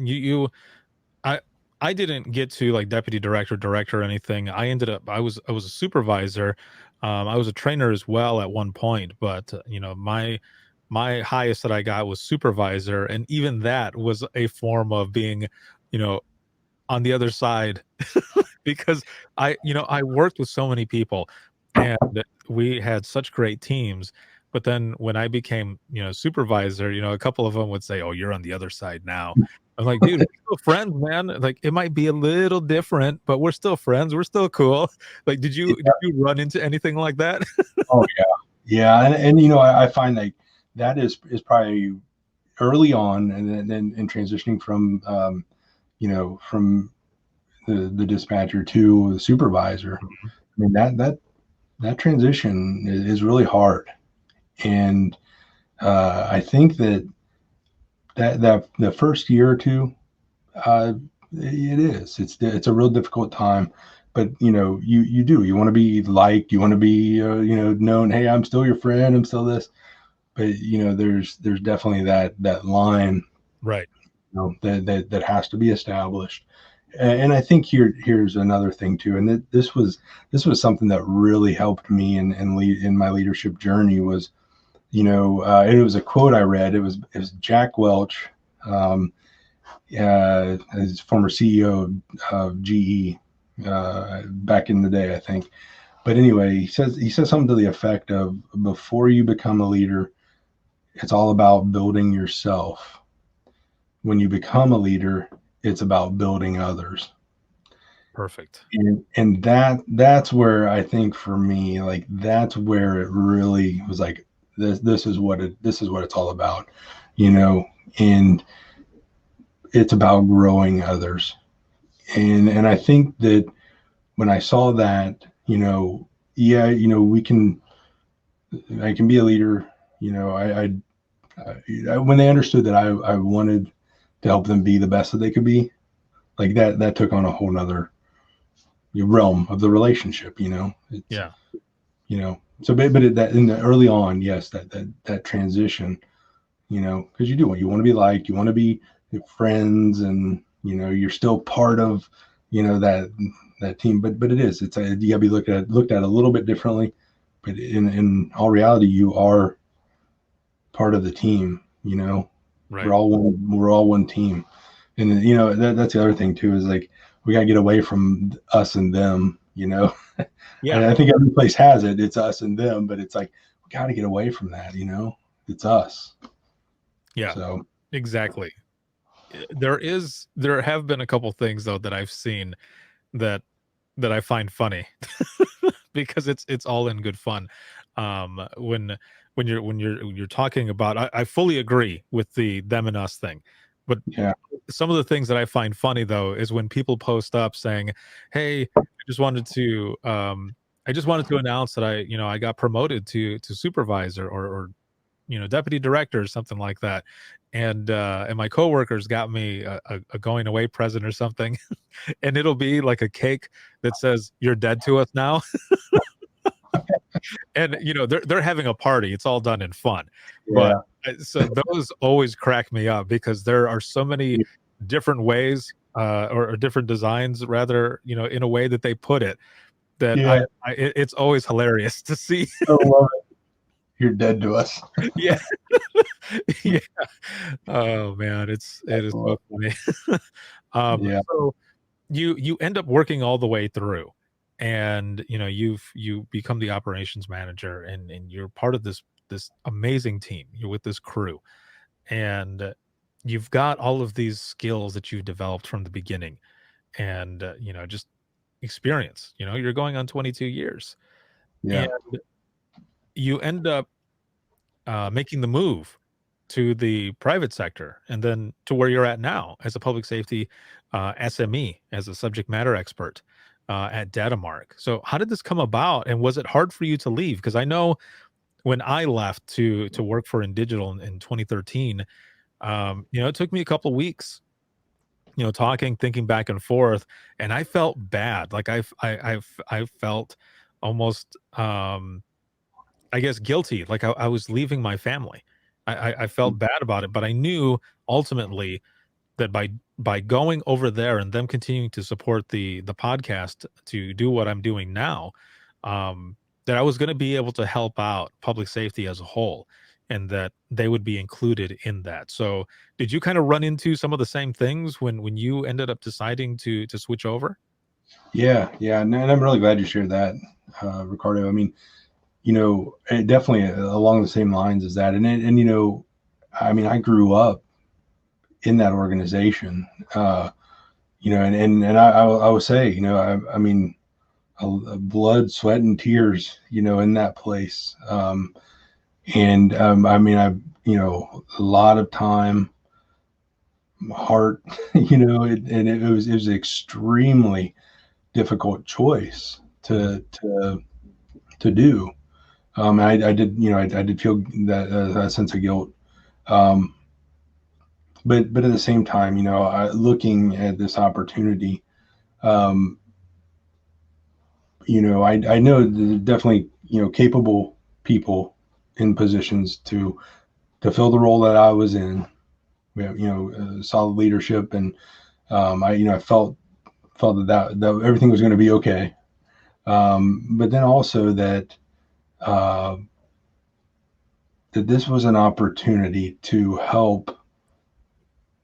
I I didn't get to like deputy director, director or anything. I was a supervisor. I was a trainer as well at one point, but my highest that I got was supervisor, and even that was a form of being, you know, on the other side because I worked with so many people and we had such great teams. But then when I became, supervisor, a couple of them would say, "Oh, you're on the other side now." I'm like, "Dude, we're still friends, man. Like it might be a little different, but we're still friends. We're still cool." Like, did you run into anything like that? oh yeah, yeah, and I find like that is probably early on, and then in transitioning from, from the dispatcher to the supervisor. I mean, that transition is really hard, and I think that the first year or two, uh, it's a real difficult time. But you want to be liked, you want to be known. Hey, I'm still your friend. I'm still this. But there's definitely that line, Right. that has to be established. And I think here's another thing too, and this was something that really helped me in my leadership journey. Was, and it was a quote I read. It was Jack Welch, as former CEO of GE, back in the day, I think. But anyway, he says something to the effect of, before you become a leader, it's all about building yourself. When you become a leader, it's about building others. Perfect. And that's where I think, for me, like, that's where it really was like, this is what it's all about, and it's about growing others. And I think that when I saw that, yeah, I can be a leader. When they understood that I wanted to help them be the best that they could be, like that took on a whole nother realm of the relationship. Yeah. So, that in the early on, yes, that transition, because you want to be liked, you want to be friends, and you're still part of that team, but it's you gotta be looked at a little bit differently, but in all reality, you are part of the team. Right. We're all one team. And that's the other thing too, is like we got to get away from us and them. Yeah. I think every place has it. It's us and them, but it's like we got to get away from that. It's us. Yeah. So Exactly. There have been a couple things though that I've seen that I find funny because it's all in good fun. When you're talking about, I fully agree with the them and us thing, but yeah, some of the things that I find funny though is when people post up saying, "Hey, I just wanted to announce that I got promoted to supervisor or deputy director or something like that, and my coworkers got me a going away present or something, and it'll be like a cake that says you're dead to us now." And they're having a party, it's all done in fun, but yeah, so those always crack me up because there are so many different ways, or different designs rather, in a way that they put it, that yeah. it's always hilarious to see. I love it. You're dead to us. Yeah. Yeah. Oh man, it is so funny. Yeah, So you end up working all the way through, and you become the operations manager, and you're part of this amazing team. You're with this crew, and you've got all of these skills that you've developed from the beginning, and just experience. You're going on 22 years, and yeah, you end up making the move to the private sector, and then to where you're at now as a public safety SME, as a subject matter expert at Datamark. So how did this come about, and was it hard for you to leave? Because I know when I left to work for InDigital in 2013, it took me a couple of weeks, talking, thinking back and forth, and I felt bad. Like I felt almost, I guess, guilty. Like I was leaving my family. I felt bad about it, but I knew ultimately that by going over there and them continuing to support the podcast to do what I'm doing now, that I was going to be able to help out public safety as a whole, and that they would be included in that. So, did you kind of run into some of the same things when you ended up deciding to switch over? yeah. And I'm really glad you shared that, Ricardo. I mean, it definitely along the same lines as that. I mean, I grew up in that organization, and I will say, I mean, blood, sweat, and tears, in that place. I mean, a lot of time, heart, it was an extremely difficult choice to do. I did, I did feel that sense of guilt. Um, but at the same time, looking at this opportunity, um, I know definitely, capable people in positions to fill the role that I was in. We have, solid leadership, and I felt that everything was going to be okay. But then also uh, that this was an opportunity to help,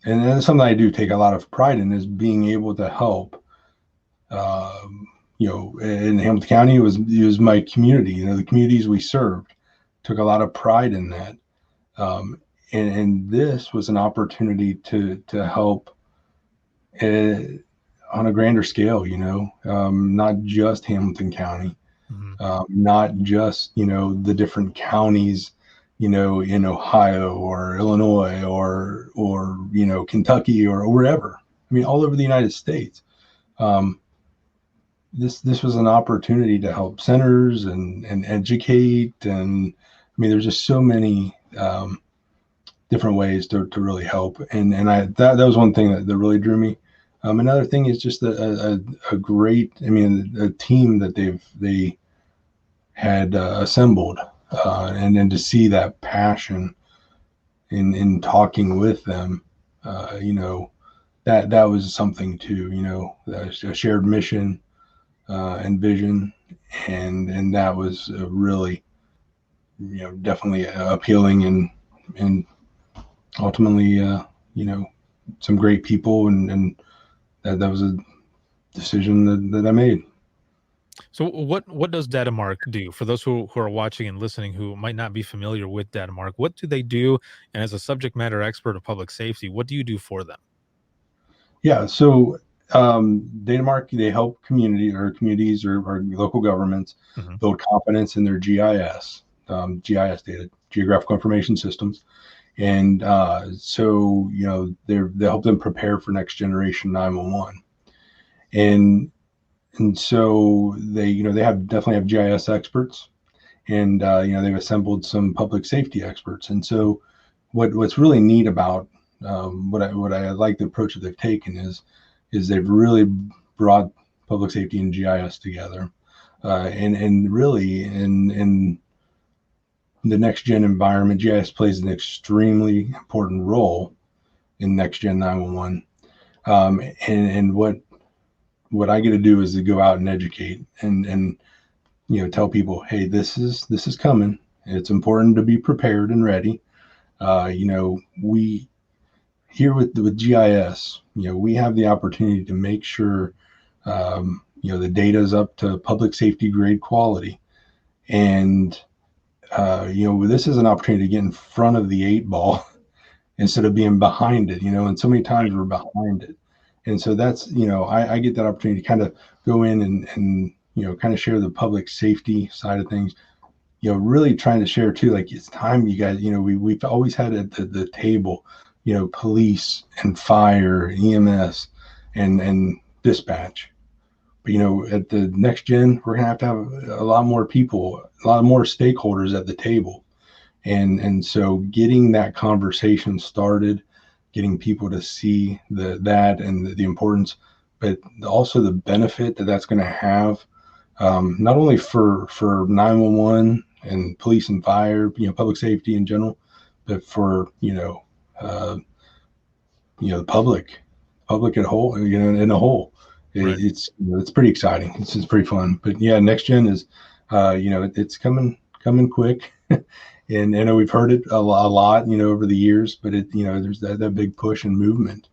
and that's something I do take a lot of pride in, is being able to help. In Hamilton County, it was my community. The communities we served, took a lot of pride in that. And this was an opportunity to help uh, on a grander scale. Not just Hamilton County, Mhm. not just the different counties in Ohio or Illinois or Kentucky or wherever. I mean, all over the United States. Um, this was an opportunity to help centers and educate, and I mean, there's just so many different ways to really help, and that was one thing that really drew me. Another thing is just a great, I mean, a team that they had assembled, and then to see that passion in talking with them, that was something too. A shared mission and vision, and that was really, definitely appealing, and ultimately, some great people, and that was a decision that I made. So what does Datamark do for those who are watching and listening who might not be familiar with Datamark? What do they do? And as a subject matter expert of public safety, what do you do for them? Yeah, so Datamark, they help communities or local governments Hmm. build confidence in their GIS, GIS data, geographical information systems, and so they help them prepare for next generation 911, and so they have definitely have GIS experts, and they've assembled some public safety experts, and so what's really neat about what I like the approach that they've taken is they've really brought public safety and GIS together, and really in the next gen environment, GIS plays an extremely important role in next gen 911. And what I get to do is to go out and educate and tell people, hey, this is coming. It's important to be prepared and ready. We here with GIS, we have the opportunity to make sure the data is up to public safety grade quality, and this is an opportunity to get in front of the eight ball instead of being behind it. And so many times we're behind it, and so that's I get that opportunity to kind of go in and kind of share the public safety side of things. Really trying to share too, like, it's time, you guys. We've always had at the table, police and fire, EMS, and dispatch. But at the next gen, we're gonna have to have a lot more people, a lot more stakeholders at the table, and so getting that conversation started, getting people to see that and the importance, but also the benefit that that's going to have, not only for 911 and police and fire, public safety in general, but for uh, the public at whole, in a whole. Right. It's pretty exciting. It's pretty fun. But yeah, next gen is, it's coming quick. And I know we've heard it a lot, over the years, but there's that big push and movement,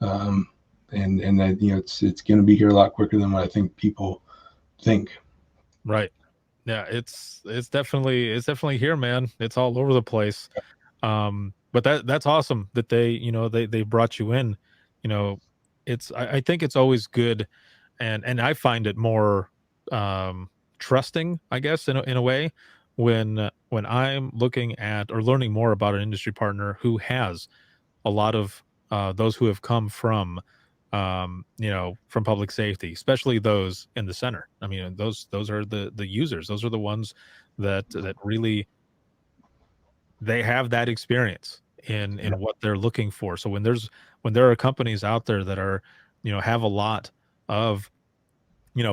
and that it's going to be here a lot quicker than what I think people think. Right. Yeah, it's definitely here, man. It's all over the place. But that's awesome that they brought you in. You know, I think it's always good, and I find it more trusting, I guess, in a way, when I'm looking at or learning more about an industry partner who has a lot of those who have come from public safety, especially those in the center. I mean, those are the users. Those are the ones that really they have that experience Yeah, in what they're looking for. So when there are companies out there that are have a lot of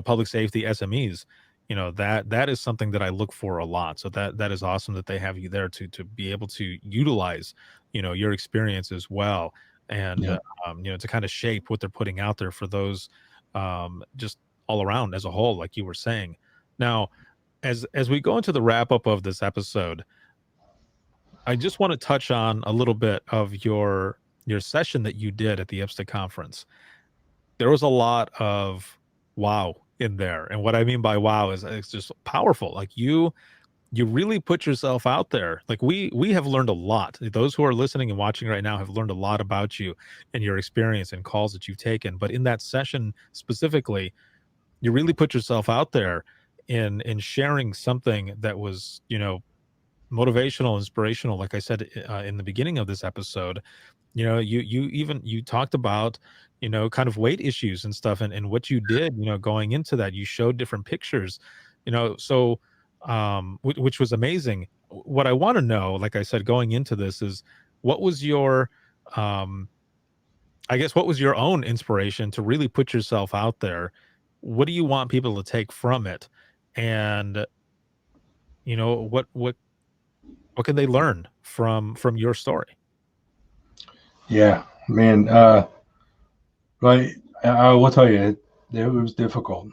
public safety SMEs, that is something that I look for a lot. So that is awesome that they have you there to be able to utilize your experience as well, and yeah, to kind of shape what they're putting out there for those, just all around as a whole, like you were saying. Now, as we go into the wrap up of this episode, I just want to touch on a little bit of your session that you did at the IPSTA conference. There was a lot of wow in there, and what I mean by wow is it's just powerful. Like you really put yourself out there. Like we have learned a lot. Those who are listening and watching right now have learned a lot about you and your experience and calls that you've taken. But in that session specifically, you really put yourself out there in sharing something that was motivational, inspirational. Like I said in the beginning of this episode, you talked about, kind of weight issues and stuff, and what you did, going into that, you showed different pictures, so which was amazing. What I want to know, like I said, going into this is, what was your um I guess, what was your own inspiration to really put yourself out there? What do you want people to take from it? And what can they learn from your story? Yeah, man. But I will tell you, it was difficult.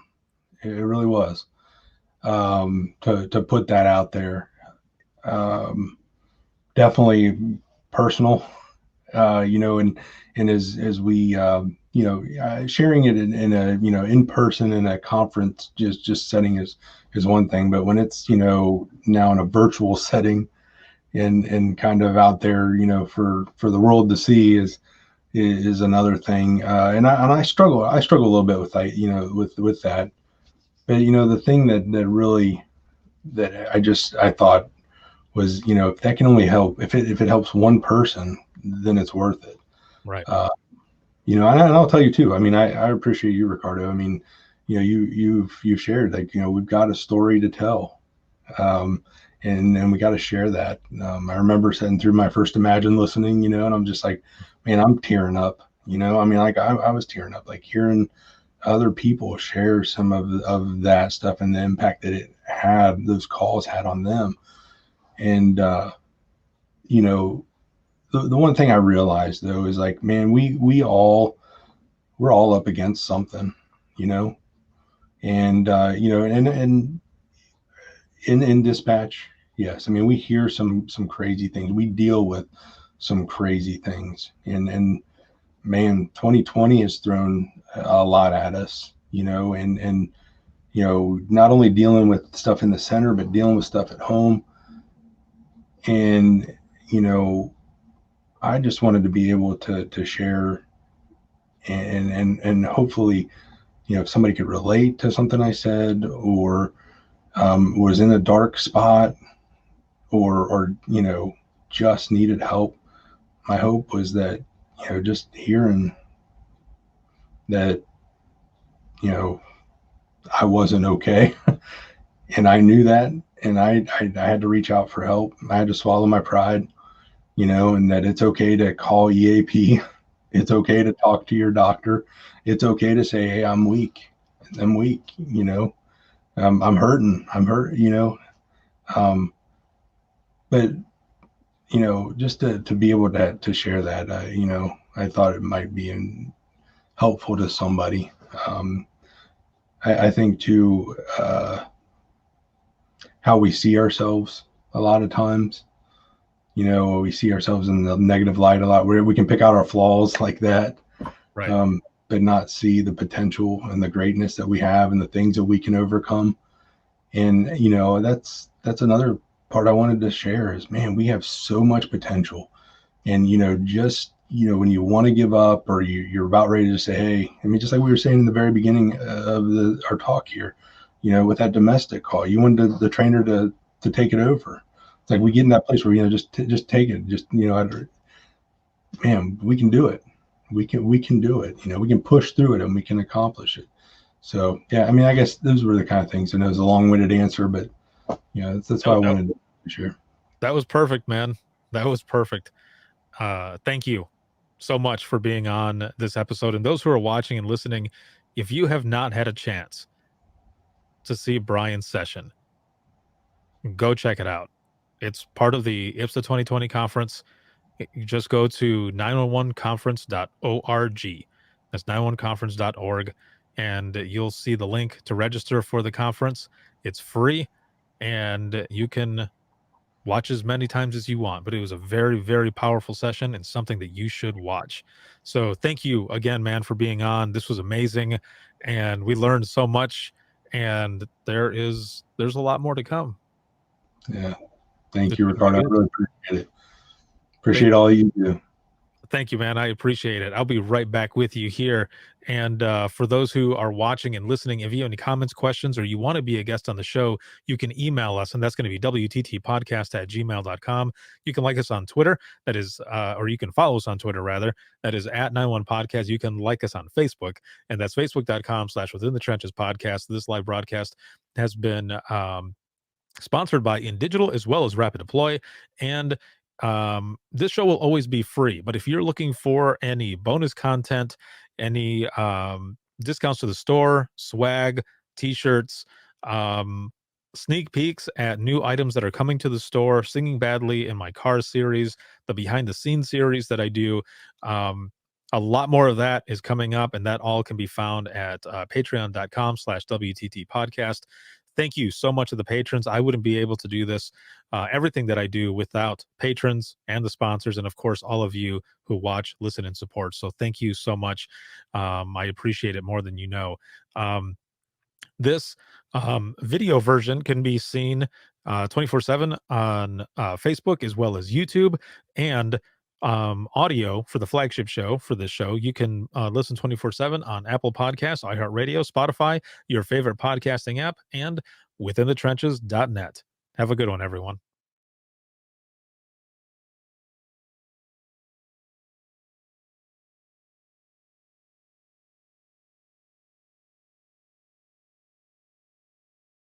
It really was, to put that out there. Um, Definitely personal, and as we, sharing it in a, in person in a conference, just setting is one thing, but when it's, now in a virtual setting and kind of out there, for the world to see is another thing. And I struggle a little bit with that, with that. But the thing that really, that I thought was, if that can only help, if it helps one person, then it's worth it. Right. Uh, and I'll tell you too. I mean, I appreciate you, Ricardo. I mean, you've shared, like, we've got a story to tell, um, and we got to share that. I remember sitting through my first Imagine listening, and I'm just like, man, I'm tearing up. I mean, like I was tearing up, like hearing other people share some of that stuff and the impact that those calls had on them. And you know, the one thing I realized though is, like, man, we're all up against something, you know, and and in dispatch, yes, I mean, we hear some crazy things, we deal with some crazy things, and man, 2020 has thrown a lot at us, and not only dealing with stuff in the center, but dealing with stuff at home. And I just wanted to be able to share, and hopefully, if somebody could relate to something I said, or was in a dark spot, or just needed help. My hope was that, just hearing that, I wasn't okay, and I knew that, and I had to reach out for help. I had to swallow my pride, and that it's okay to call EAP. It's okay to talk to your doctor. It's okay to say, hey, I'm weak. I'm weak, I'm hurting. I'm hurt, um, but, just to be able to share that, I thought it might be helpful to somebody. I think too, how we see ourselves a lot of times, we see ourselves in the negative light a lot, where we can pick out our flaws like that, Right. but not see the potential and the greatness that we have and the things that we can overcome. And, that's another part I wanted to share is, man, we have so much potential. And, just, when you want to give up, or you're about ready to say, hey, I mean, just like we were saying in the very beginning of our talk here, with that domestic call, you wanted the trainer to take it over. It's like we get in that place where, just take it, just, man, we can do it. We can do it. We can push through it, and we can accomplish it. So, yeah, I mean, I guess those were the kind of things. I know it was a long-winded answer, but that's why I wanted to share. That was perfect, man. That was perfect. Thank you so much for being on this episode. And those who are watching and listening, if you have not had a chance to see Brian's session, go check it out. It's part of the IPSTA 2020 conference. You just go to 911conference.org. That's 911conference.org, and you'll see the link to register for the conference. It's free, and you can watch as many times as you want. But it was a very, very powerful session, and something that you should watch. So thank you again, man, for being on. This was amazing, and we learned so much, and there's a lot more to come. Yeah. Thank you, Ricardo. I really appreciate it. Appreciate all you do. Thank you, man. I appreciate it. I'll be right back with you here. And for those who are watching and listening, if you have any comments, questions, or you want to be a guest on the show, you can email us, and that's going to be wttpodcast@gmail.com. You can like us on Twitter, that is, or you can follow us on Twitter, rather, that is @91podcast. You can like us on Facebook, and that's facebook.com/within the trenches podcast. This live broadcast has been sponsored by InDigital as well as Rapid Deploy. And this show will always be free, but if you're looking for any bonus content, any discounts to the store, swag, t-shirts, um, sneak peeks at new items that are coming to the store, Singing Badly in my car series, the behind the scenes series that I do, a lot more of that is coming up, and that all can be found at patreon.com/WTT podcast. Thank you so much to the patrons. I wouldn't be able to do this, everything that I do, without patrons and the sponsors, and of course, all of you who watch, listen, and support. So thank you so much. I appreciate it more than you know. This video version can be seen 24/7 on Facebook as well as YouTube, and audio for the flagship show for this show. You can listen 24/7 on Apple Podcasts, iHeartRadio, Spotify, your favorite podcasting app, and withinthetrenches.net. Have a good one, everyone.